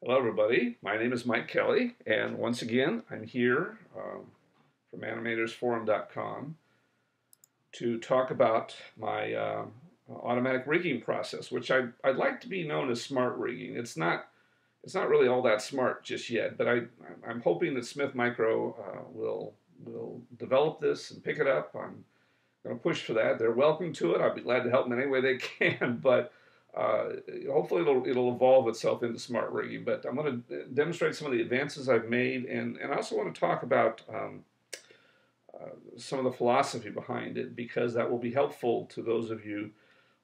Hello, everybody. My name is Mike Kelly, and once again, I'm here from animatorsforum.com to talk about my automatic rigging process, which I'd like to be known as smart rigging. It's not really all that smart just yet, but I'm hoping that Smith Micro will develop this and pick it up. I'm going to push for that. They're welcome to it. I'll be glad to help them in any way they can, but uh, hopefully it'll evolve itself into smart rigging. But I'm going to demonstrate some of the advances I've made, and I also want to talk about some of the philosophy behind it, because that will be helpful to those of you,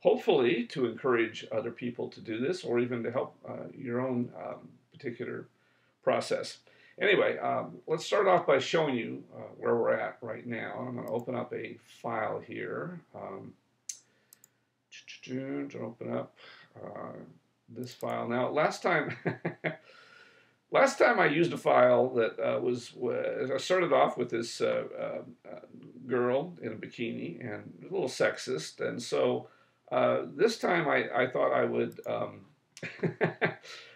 hopefully, to encourage other people to do this, or even to help your own particular process. Anyway, let's start off by showing you where we're at right now. I'm going to open up a file here. To open up this file. Now, last time, last time I used a file that I started off with this girl in a bikini, and a little sexist, and so this time I thought I would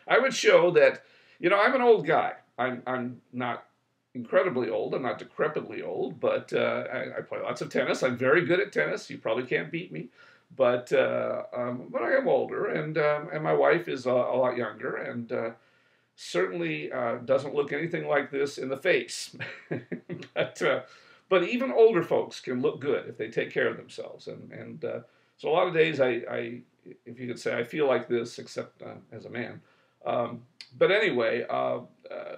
I would show that, I'm an old guy. I'm not incredibly old. I'm not decrepitly old, but I play lots of tennis. I'm very good at tennis. You probably can't beat me, but I am older, and my wife is a lot younger, and certainly doesn't look anything like this in the face. but but even older folks can look good if they take care of themselves, and so a lot of days if you could say, I feel like this, except as a man. But anyway,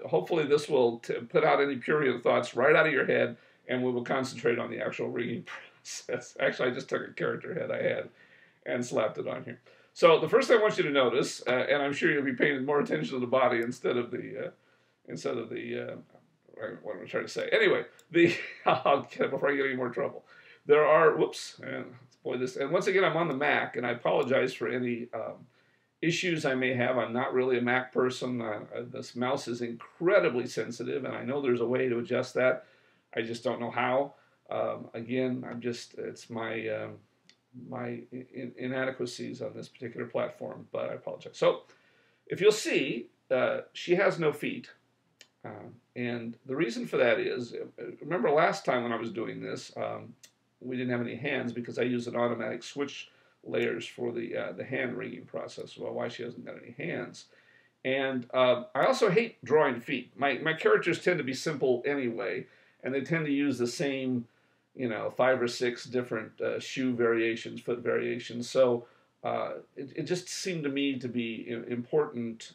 hopefully this will put out any Puritan thoughts right out of your head, and we will concentrate on the actual rigging process. Actually, I just took a character head I had and slapped it on here. So the first thing I want you to notice, and I'm sure you'll be paying more attention to the body instead of the what am I trying to say? Anyway, I'll get it before I get any more trouble. There are, whoops, and boy, and once again, I'm on the Mac, and I apologize for any issues I may have. I'm not really a Mac person. This mouse is incredibly sensitive, and I know there's a way to adjust that. I just don't know how. Again, it's my inadequacies on this particular platform, but I apologize. So, if you'll see, she has no feet. And the reason for that is, remember last time when I was doing this, we didn't have any hands because I used an automatic switch layers for the hand rigging process. Well, why she hasn't got any hands. And I also hate drawing feet. My characters tend to be simple anyway, and they tend to use the same, 5 or 6 different shoe variations, foot variations. So it just seemed to me to be important.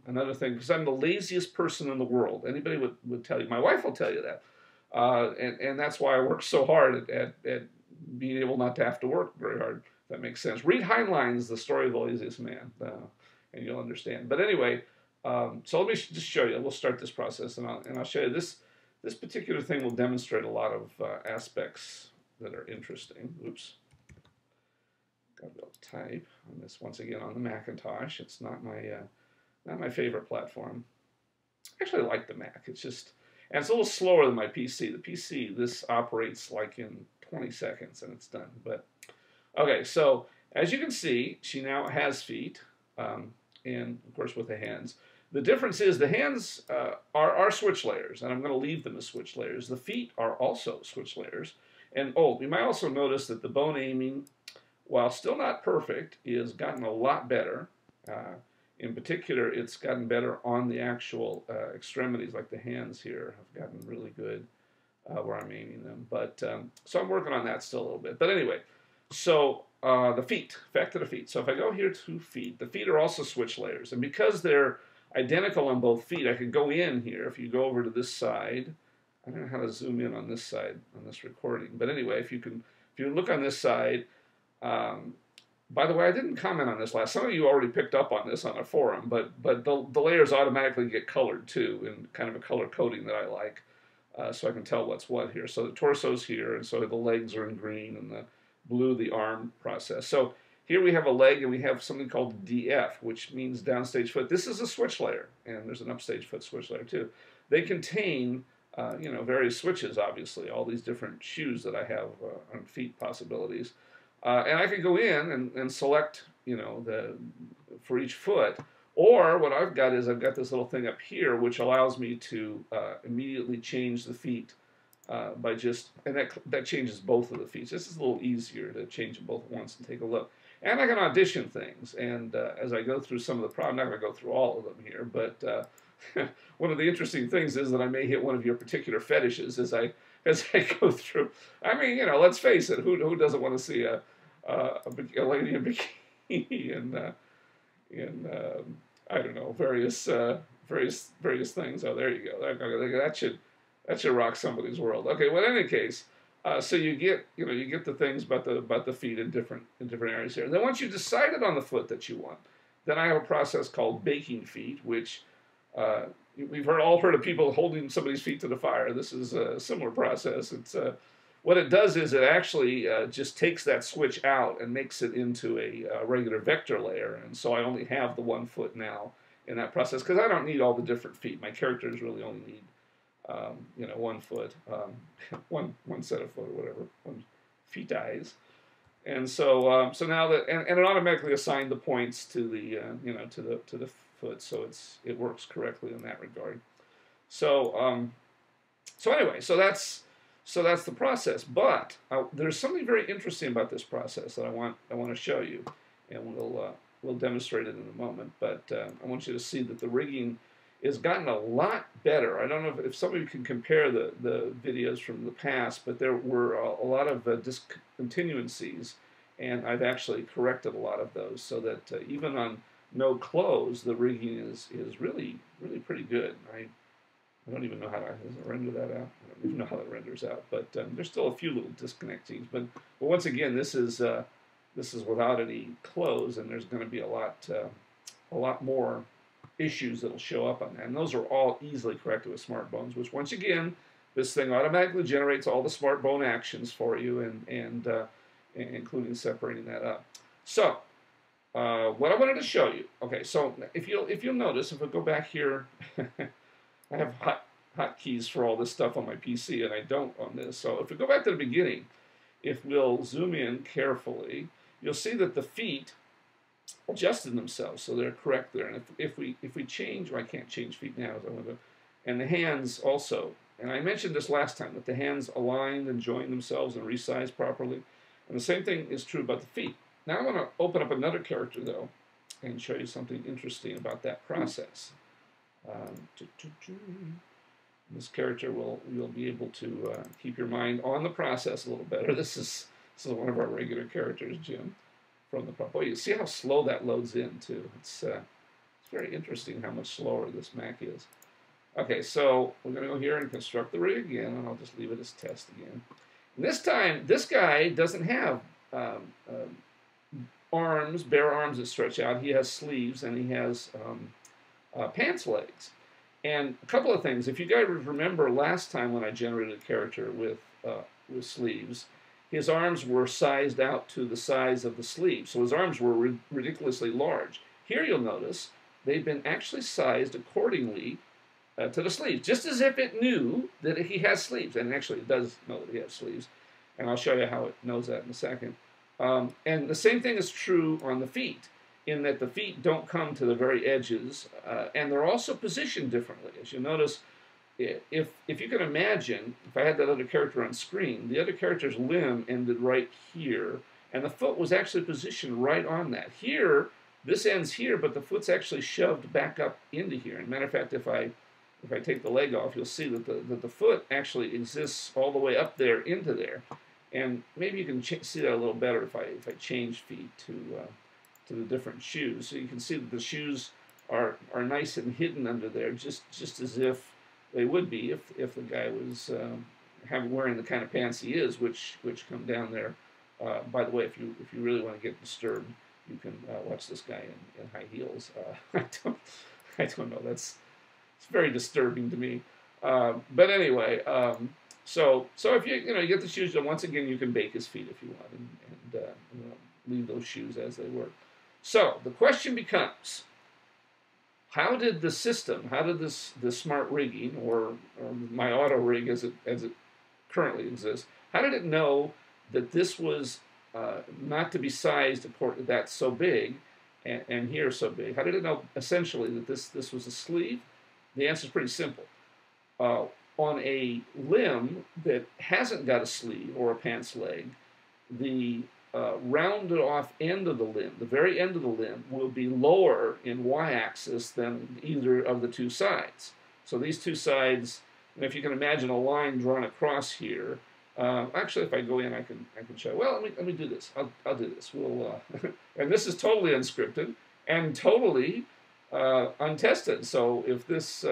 Another thing, because I'm the laziest person in the world. Anybody would tell you. My wife will tell you that. And that's why I work so hard at being able not to have to work very hard, if that makes sense. Read Heinlein's The Story of the Laziest Man, and you'll understand. But anyway, so let me just show you. We'll start this process, and I'll show you this. This particular thing will demonstrate a lot of aspects that are interesting. Oops. Got to be able to type on this once again on the Macintosh. It's not my favorite platform. Actually, I like the Mac. It's just, and it's a little slower than my PC. The PC, this operates like in 20 seconds and it's done. But okay, so as you can see, she now has feet, and of course with the hands. The difference is the hands are switch layers, and I'm going to leave them as switch layers. The feet are also switch layers. And you might also notice that the bone aiming, while still not perfect, is gotten a lot better. In particular, it's gotten better on the actual extremities, like the hands here have gotten really good where I'm aiming them. But so I'm working on that still a little bit. But anyway, so the feet, back to the feet. So if I go here to feet, the feet are also switch layers. And because they're identical on both feet, I could go in here. If you go over to this side, I don't know how to zoom in on this side on this recording. But anyway, if you look on this side, by the way, I didn't comment on this last. Some of you already picked up on this on a forum, but the layers automatically get colored too, in kind of a color coding that I like, so I can tell what's what here. So the torso's here, and so the legs are in green, and the blue, the arm process. So here we have a leg, and we have something called DF, which means downstage foot. This is a switch layer, and there's an upstage foot switch layer too. They contain various switches, obviously, all these different shoes that I have on feet possibilities. And I could go in and select, for each foot, Or what I've got is I've got this little thing up here which allows me to immediately change the feet by just, and that changes both of the feet. This is a little easier to change them both at once and take a look. And I can audition things, and as I go through some of the problems, I'm not going to go through all of them here, but one of the interesting things is that I may hit one of your particular fetishes as I go through. I mean, let's face it, who doesn't want to see a lady in bikini and I don't know, various things. Oh, there you go. That should rock somebody's world. Okay, well, in any case, so you get the things about the feet in different areas here. And then once you've decided on the foot that you want, then I have a process called baking feet, which we've all heard of people holding somebody's feet to the fire. This is a similar process. It's what it does is it actually just takes that switch out and makes it into a regular vector layer. And so I only have the one foot now in that process because I don't need all the different feet. My characters really only need 1 foot, one set of foot or whatever, one feet eyes. And so so now that and it automatically assigned the points to the to the foot, so it works correctly in that regard. So so anyway, so that's the process. But there's something very interesting about this process that I want to show you, and we'll demonstrate it in a moment. But I want you to see that the rigging has gotten a lot better. I don't know if some of you can compare the videos from the past, but there were a lot of discontinuancies, and I've actually corrected a lot of those so that even on no clothes, the rigging is really pretty good. I don't even know how to render that out. I don't even know how that renders out, but there's still a few little disconnectings. But once again, this is without any clothes, and there's going to be a lot more issues that'll show up on that. And those are all easily corrected with smart bones, which once again, this thing automatically generates all the smart bone actions for you, and including separating that up. So what I wanted to show you. Okay, so if you'll notice, if I go back here, I have hotkeys for all this stuff on my PC, and I don't on this. So if we go back to the beginning, if we'll zoom in carefully, you'll see that the feet adjusted themselves, so they're correct there. And if we change, well, I can't change feet now, as I want to, and the hands also. And I mentioned this last time that the hands aligned and joined themselves and resized properly. And the same thing is true about the feet. Now I want to open up another character though, and show you something interesting about that process. This character you'll be able to keep your mind on the process a little better. This is one of our regular characters, Jim, from the boy. You see how slow that loads in too. It's very interesting how much slower this Mac is. Okay, so we're going to go here and construct the rig again, and I'll just leave it as test again. And this time, this guy doesn't have arms, bare arms that stretch out. He has sleeves, and he has pants legs. And a couple of things. If you guys remember last time when I generated a character with sleeves, his arms were sized out to the size of the sleeve. So his arms were ridiculously large. Here you'll notice they've been actually sized accordingly to the sleeves, just as if it knew that he has sleeves. And actually it does know that he has sleeves. And I'll show you how it knows that in a second. And the same thing is true on the feet, in that the feet don't come to the very edges, and they're also positioned differently. As you notice, if you can imagine, if I had that other character on screen, the other character's limb ended right here, and the foot was actually positioned right on that. Here, this ends here, but the foot's actually shoved back up into here. And matter of fact, if I take the leg off, you'll see that the foot actually exists all the way up there into there. And maybe you can see that a little better if I change feet to the different shoes. So you can see that the shoes are nice and hidden under there, just as if they would be if the guy was wearing the kind of pants he is, which come down there. By the way, if you really want to get disturbed, you can watch this guy in high heels. I don't know. It's very disturbing to me. But anyway, so if you get the shoes, then once again you can bake his feet if you want, and leave those shoes as they were. So the question becomes, how did the system, how did this smart rigging, or my auto rig as it currently exists, how did it know that this was not to be sized that's so big, and here so big. How did it know essentially that this was a sleeve? The answer is pretty simple. On a limb that hasn't got a sleeve or a pants leg, the rounded off end of the limb, the very end of the limb, will be lower in y-axis than either of the two sides. So these two sides, and if you can imagine a line drawn across here, actually, if I go in, I can show. Well, let me do this. I'll do this. We'll and this is totally unscripted and totally untested. So if this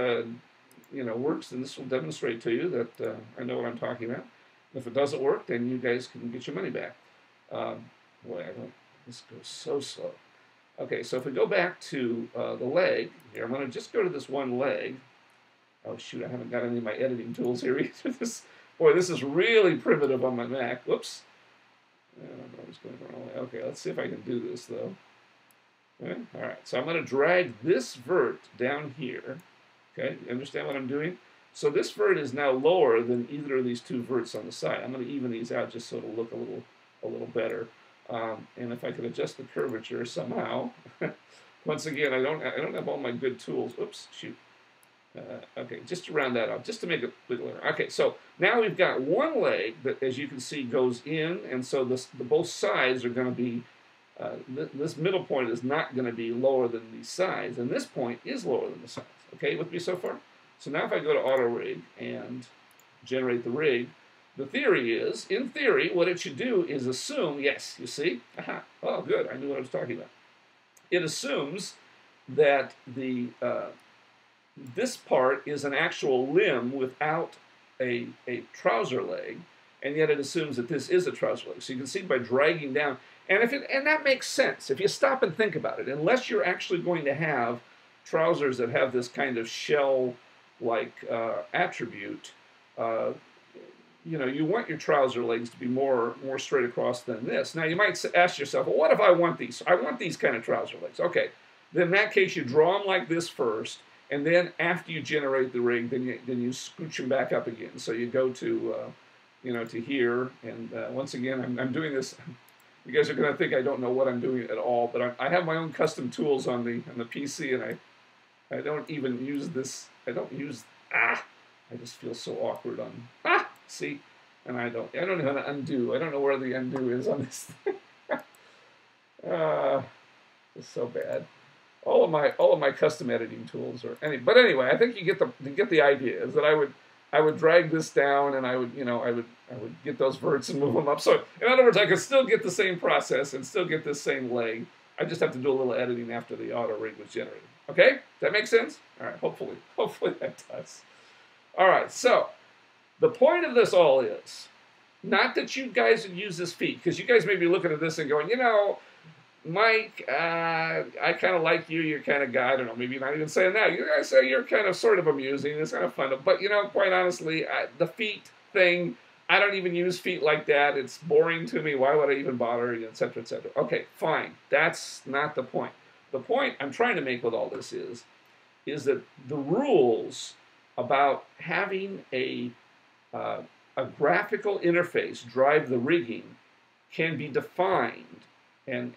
works, then this will demonstrate to you that I know what I'm talking about. If it doesn't work, then you guys can get your money back. Boy, this goes so slow. Okay, so if we go back to the leg here, I'm going to just go to this one leg. Oh shoot, I haven't got any of my editing tools here either. This is really primitive on my Mac. Whoops. I don't know what's going the wrong way. Okay, let's see if I can do this though. Okay, all right, so I'm going to drag this vert down here. Okay, you understand what I'm doing? So this vert is now lower than either of these two verts on the side. I'm going to even these out just so it'll look a little better. And if I could adjust the curvature somehow, once again, I don't have all my good tools. Oops, shoot. Okay, just to round that up, just to make it clearer. Okay, so now we've got one leg that, as you can see, goes in, and so both sides are going to be, this middle point is not going to be lower than these sides, and this point is lower than the sides. Okay, with me so far? So now if I go to Auto Rig and generate the rig, the theory is, in theory, what it should do is assume, yes, you see? Aha, oh, good, I knew what I was talking about. It assumes that this part is an actual limb without a trouser leg, and yet it assumes that this is a trouser leg. So you can see by dragging down, and that makes sense if you stop and think about it. Unless you're actually going to have trousers that have this kind of shell-like attribute, you want your trouser legs to be more straight across than this. Now you might ask yourself, well, what if I want these? I want these kind of trouser legs. Okay, then in that case you draw them like this first. And then after you generate the rig, then you scooch them back up again. So you go to, to here. And once again, I'm doing this. You guys are going to think I don't know what I'm doing at all, but I have my own custom tools on the PC, and I don't even use this. I don't use I just feel so awkward on see, and I don't know how to undo. I don't know where the undo is on this thing. It's so bad. All of my custom editing tools are but anyway, I think you get the idea. Is that I would drag this down, and I would get those verts and move them up. So in other words, I could still get the same process and still get this same leg. I just have to do a little editing after the auto rig was generated. Okay, does that make sense? All right, hopefully that does. All right, so the point of this all is not that you guys would use this feat, because you guys may be looking at this and going, Mike, I kind of like you. You're kind of guy. I don't know. Maybe you're not even saying that. You guys say you're kind of sort of amusing. It's kind of fun. But quite honestly, the feet thing, I don't even use feet like that. It's boring to me. Why would I even bother? Et cetera, et cetera. Okay, fine. That's not the point. The point I'm trying to make with all this is that the rules about having a graphical interface drive the rigging can be defined. And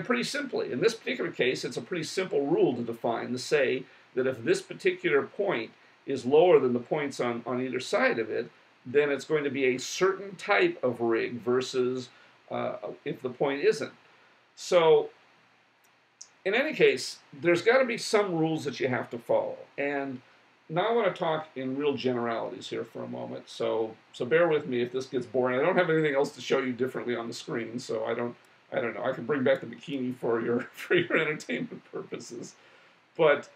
pretty simply, in this particular case, it's a pretty simple rule to define, to say that if this particular point is lower than the points on either side of it, then it's going to be a certain type of rig versus if the point isn't. So, in any case, there's got to be some rules that you have to follow. And now I want to talk in real generalities here for a moment. So bear with me if this gets boring. I don't have anything else to show you differently on the screen, so I don't know. I can bring back the bikini for your entertainment purposes, but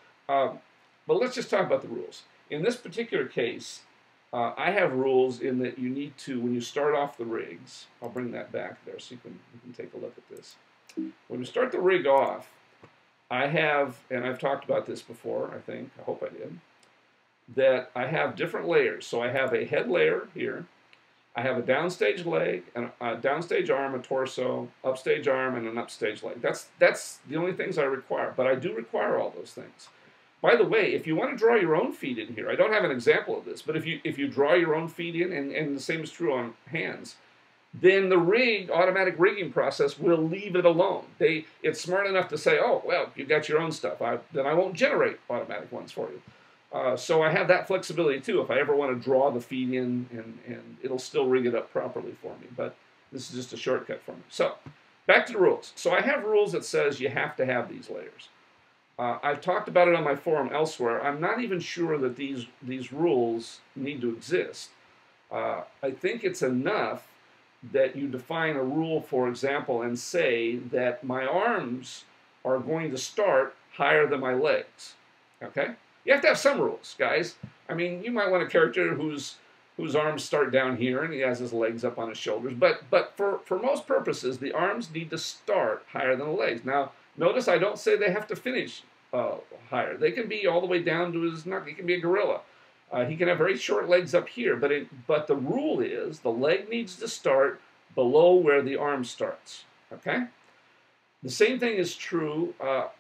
let's just talk about the rules. In this particular case, I have rules in that you need to, when you start off the rigs, I'll bring that back there so you can take a look at this. When you start the rig off, I have, and I've talked about this before, I hope I did, that I have different layers. So I have a head layer here. I have a downstage leg, and a downstage arm, a torso, upstage arm, and an upstage leg. That's the only things I require, but I do require all those things. By the way, if you want to draw your own feet in here, I don't have an example of this, but if you draw your own feet in, and the same is true on hands, then the automatic rigging process will leave it alone. It's smart enough to say, oh, well, you got your own stuff. Then I won't generate automatic ones for you. So I have that flexibility too. If I ever want to draw the feed in, and it'll still rig it up properly for me. But this is just a shortcut for me. So back to the rules. So I have rules that says you have to have these layers. I've talked about it on my forum elsewhere. I'm not even sure that these rules need to exist. I think it's enough that you define a rule, for example, and say that my arms are going to start higher than my legs. Okay? You have to have some rules, guys. I mean, you might want a character whose arms start down here and he has his legs up on his shoulders. But for most purposes, the arms need to start higher than the legs. Now, notice I don't say they have to finish higher. They can be all the way down to his neck. He can be a gorilla. He can have very short legs up here. But the rule is the leg needs to start below where the arm starts. Okay? The same thing is true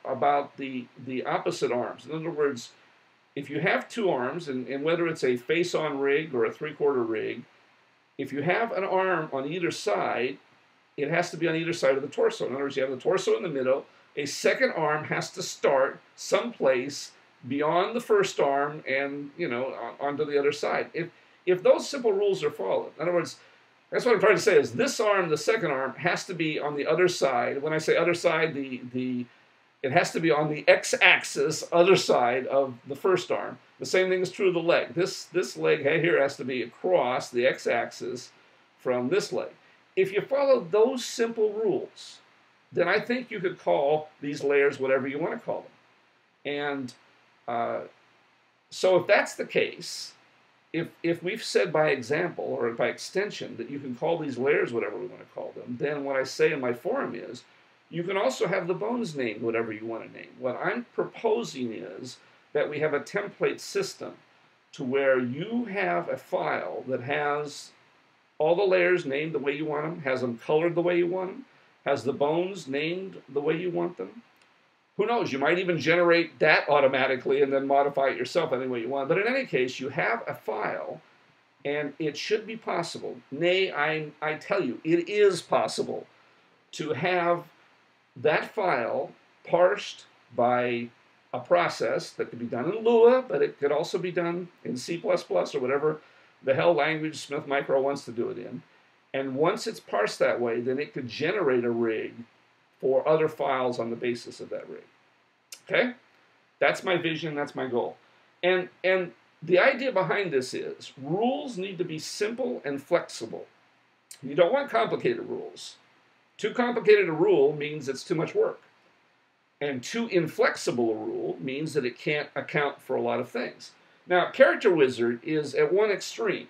about the opposite arms. In other words, if you have two arms, and whether it's a face-on rig or a three-quarter rig, if you have an arm on either side, it has to be on either side of the torso. In other words, you have the torso in the middle. A second arm has to start someplace beyond the first arm and, onto the other side. If those simple rules are followed, in other words, that's what I'm trying to say is this arm, the second arm, has to be on the other side. When I say other side, it has to be on the x-axis, other side of the first arm. The same thing is true of the leg. This leg here has to be across the x-axis from this leg. If you follow those simple rules, then I think you could call these layers whatever you want to call them. And so if that's the case, if we've said by example or by extension that you can call these layers whatever we want to call them, then what I say in my forum is you can also have the bones named whatever you want to name. What I'm proposing is that we have a template system to where you have a file that has all the layers named the way you want them, has them colored the way you want them, has the bones named the way you want them. Who knows, you might even generate that automatically and then modify it yourself any way you want. But in any case, you have a file, and it should be possible. Nay, I tell you, it is possible to have that file parsed by a process that could be done in Lua, but it could also be done in C++ or whatever the hell language Smith Micro wants to do it in. And once it's parsed that way, then it could generate a rig for other files on the basis of that rig. Okay? That's my vision, that's my goal. And the idea behind this is rules need to be simple and flexible. You don't want complicated rules. Too complicated a rule means it's too much work. And too inflexible a rule means that it can't account for a lot of things. Now, Character Wizard is at one extreme.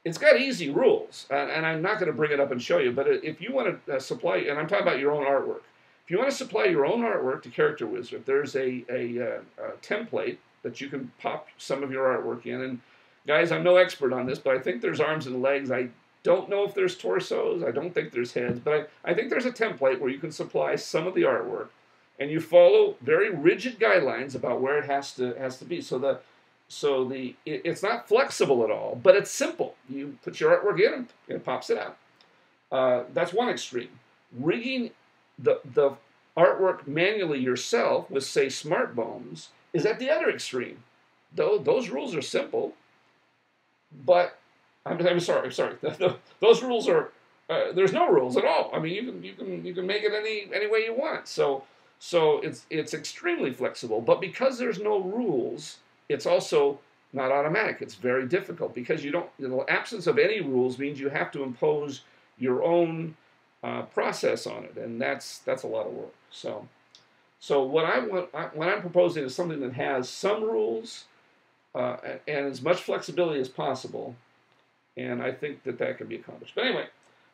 It's got easy rules, and I'm not going to bring it up and show you, but if you want to supply, and I'm talking about your own artwork, if you want to supply your own artwork to Character Wizard, there's a template that you can pop some of your artwork in. And guys, I'm no expert on this, but I think there's arms and legs. I don't know if there's torsos. I don't think there's heads, but I think there's a template where you can supply some of the artwork, and you follow very rigid guidelines about where it has to be. So it's not flexible at all, but it's simple. You put your artwork in and it pops it out. That's one extreme. Rigging the artwork manually yourself with, say, smart bones is at the other extreme. Those rules are simple, but I'm sorry. Those rules are there's no rules at all. I mean, you can make it any way you want. So it's extremely flexible. But because there's no rules, it's also not automatic. It's very difficult because the absence of any rules means you have to impose your own process on it, and that's a lot of work. So what I'm proposing is something that has some rules and as much flexibility as possible, and I think that can be accomplished. But anyway,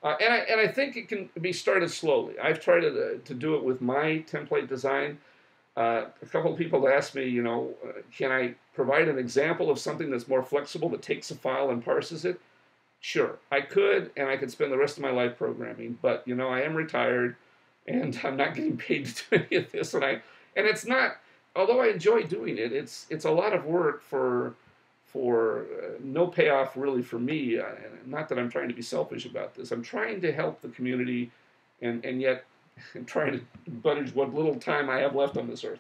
and I think it can be started slowly. I've tried to do it with my template design. A couple of people asked me, can I provide an example of something that's more flexible that takes a file and parses it? Sure, I could, and I could spend the rest of my life programming, but I am retired, and I'm not getting paid to do any of this, and it's not. Although I enjoy doing it, it's a lot of work for for no payoff really for me. And not that I'm trying to be selfish about this. I'm trying to help the community, and yet I'm trying to manage what little time I have left on this earth.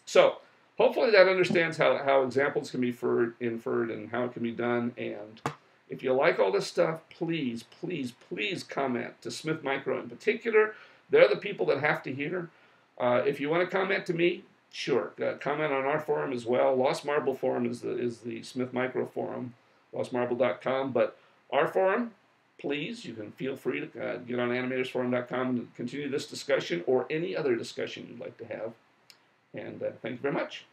So hopefully that understands how examples can be inferred and how it can be done. And if you like all this stuff, please, please, please comment to Smith Micro in particular. They're the people that have to hear. If you want to comment to me, sure. Comment on our forum as well. Lost Marble Forum is the Smith Micro forum, lostmarble.com. But our forum, please, you can feel free to get on animatorsforum.com and continue this discussion or any other discussion you'd like to have. And thank you very much.